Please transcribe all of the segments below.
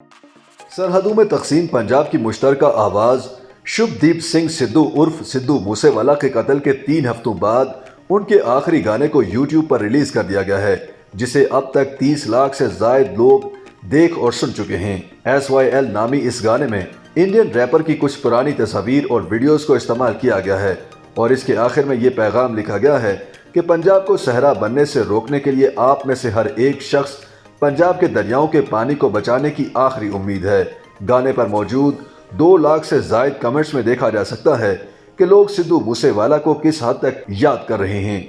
सरहदों में तकसीम पंजाब की मुश्तरका आवाज़ शुभदीप सिंह सिद्धू उर्फ सिद्धू मूसेवाला के कत्ल के 3 हफ्तों बाद उनके आखिरी गाने को यूट्यूब पर रिलीज कर दिया गया है, जिसे अब तक 30 लाख से जायद लोग देख और सुन चुके हैं। SYL नामी इस गाने में इंडियन रैपर की कुछ पुरानी तस्वीर और वीडियोस को इस्तेमाल किया गया है और इसके आखिर में ये पैगाम लिखा गया है कि पंजाब को सहरा बनने से रोकने के लिए आप में से हर एक शख्स पंजाब के दरियाओं के पानी को बचाने की आखिरी उम्मीद है। गाने पर मौजूद 2 लाख से जायद कमेंट्स में देखा जा सकता है कि लोग सिद्धू मूसेवाला को किस हद तक याद कर रहे हैं।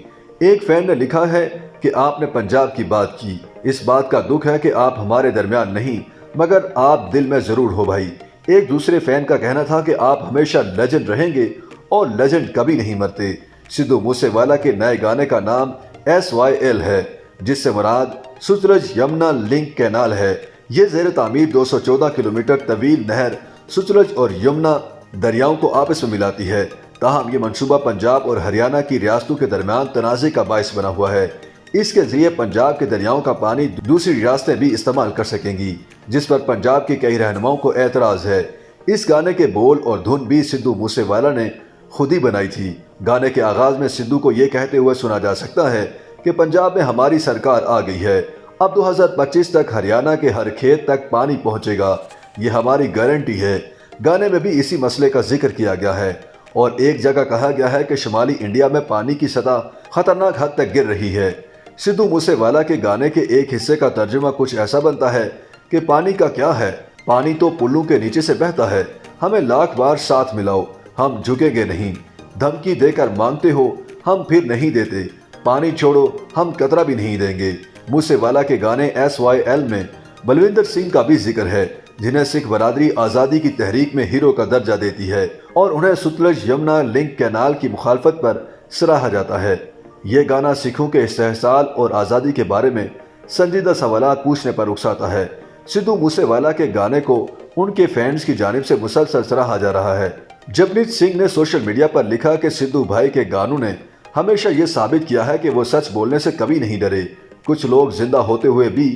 एक फैन ने लिखा है कि आपने पंजाब की बात की, इस बात का दुख है कि आप हमारे दरमियान नहीं मगर आप दिल में जरूर हो भाई। एक दूसरे फैन का कहना था कि आप हमेशा लेजेंड रहेंगे और लेजेंड कभी नहीं मरते। सिद्धू मूसेवाला के नए गाने का नाम SYL है, जिससे मुराद सतलुज यमुना लिंक कैनाल है। ये ज़ेर तामीर 214 किलोमीटर तवील नहर सतलुज और यमुना दरियाओं को आपस में मिलाती है। ताहम ये मंसूबा पंजाब और हरियाणा की रियासतों के दरमियान तनाज़े का बायस बना हुआ है। इसके जरिए पंजाब के दरियाओं का पानी दूसरी रियासतें भी इस्तेमाल कर सकेंगी, जिस पर पंजाब के कई रहनुमाओं को एतराज़ है। इस गाने के बोल और धुन भी सिद्धू मूसेवाला ने खुद ही बनाई थी। गाने के आगाज़ में सिद्धू को ये कहते हुए सुना जा सकता है कि पंजाब में हमारी सरकार आ गई है, अब 2025 तक हरियाणा के हर खेत तक पानी पहुंचेगा, ये हमारी गारंटी है। गाने में भी इसी मसले का जिक्र किया गया है और एक जगह कहा गया है कि शुमाली इंडिया में पानी की सतह खतरनाक हद तक गिर रही है। सिद्धू मूसेवाला के गाने के एक हिस्से का तर्जुमा कुछ ऐसा बनता है कि पानी का क्या है, पानी तो पुलों के नीचे से बहता है, हमें लाख बार साथ मिलाओ, हम झुकेंगे नहीं, धमकी देकर मांगते हो, हम फिर नहीं देते, पानी छोड़ो, हम कतरा भी नहीं देंगे। मूसेवाला के गाने SYL में बलविंदर सिंह का भी जिक्र है, जिन्हें सिख बरादरी आज़ादी की तहरीक में हीरो का दर्जा देती है और उन्हें सतलुज यमुना लिंक कैनाल की मुखालफत पर सराहा जाता है। ये गाना सिखों के इस्तेहसाल और आज़ादी के बारे में संजीदा सवालात पूछने पर उकसाता है। सिद्धू मूसेवाला के गाने को उनके फैंस की जानिब से मुसलसल सराहा जा रहा है। जगजीत सिंह ने सोशल मीडिया पर लिखा कि सिद्धू भाई के गानों ने हमेशा ये साबित किया है कि वो सच बोलने से कभी नहीं डरे। कुछ लोग जिंदा होते हुए भी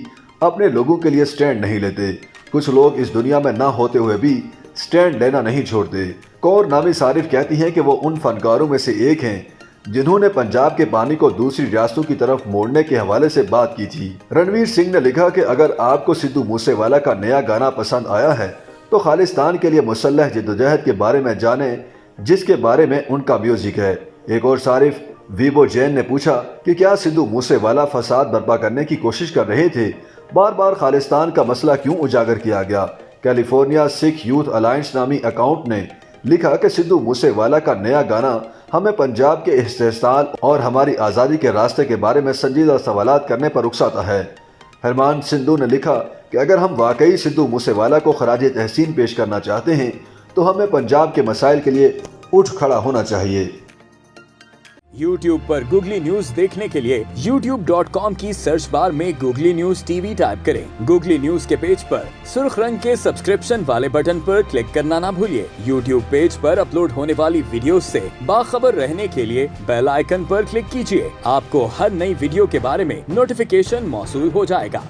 अपने लोगों के लिए स्टैंड नहीं लेते, कुछ लोग इस दुनिया में ना होते हुए भी स्टैंड लेना नहीं छोड़ते। कौर नामी सारिफ कहती हैं कि वो उन फनकारों में से एक हैं जिन्होंने पंजाब के पानी को दूसरी रियासतों की तरफ मोड़ने के हवाले से बात की थी। रणवीर सिंह ने लिखा कि अगर आपको सिद्धू मूसेवाला का नया गाना पसंद आया है तो खालिस्तान के लिए मुसल्लह जद्दोजहद के बारे में जाने, जिसके बारे में उनका म्यूजिक है। एक और सारिफ वीबो जैन ने पूछा कि क्या सिद्धू मूसेवाला फसाद बर्पा करने की कोशिश कर रहे थे, बार बार खालिस्तान का मसला क्यों उजागर किया गया। कैलिफोर्निया सिख यूथ अलायंस नामी अकाउंट ने लिखा कि सिद्धू मूसेवाला का नया गाना हमें पंजाब के इस्तेहसाल और हमारी आज़ादी के रास्ते के बारे में संजीदा सवालात करने पर उकसाता है। हरमान सिंधु ने लिखा कि अगर हम वाकई सिद्धू मूसेवाला को खराज तहसीन पेश करना चाहते हैं तो हमें पंजाब के मसाइल के लिए उठ खड़ा होना चाहिए। YouTube पर गूगली न्यूज देखने के लिए youtube.com की सर्च बार में गूगली न्यूज टीवी टाइप करें। गूगली न्यूज के पेज पर सुर्ख रंग के सब्सक्रिप्शन वाले बटन पर क्लिक करना ना भूलिए। YouTube पेज पर अपलोड होने वाली वीडियोस से बाखबर रहने के लिए बेल आइकन पर क्लिक कीजिए। आपको हर नई वीडियो के बारे में नोटिफिकेशन मौसूल हो जाएगा।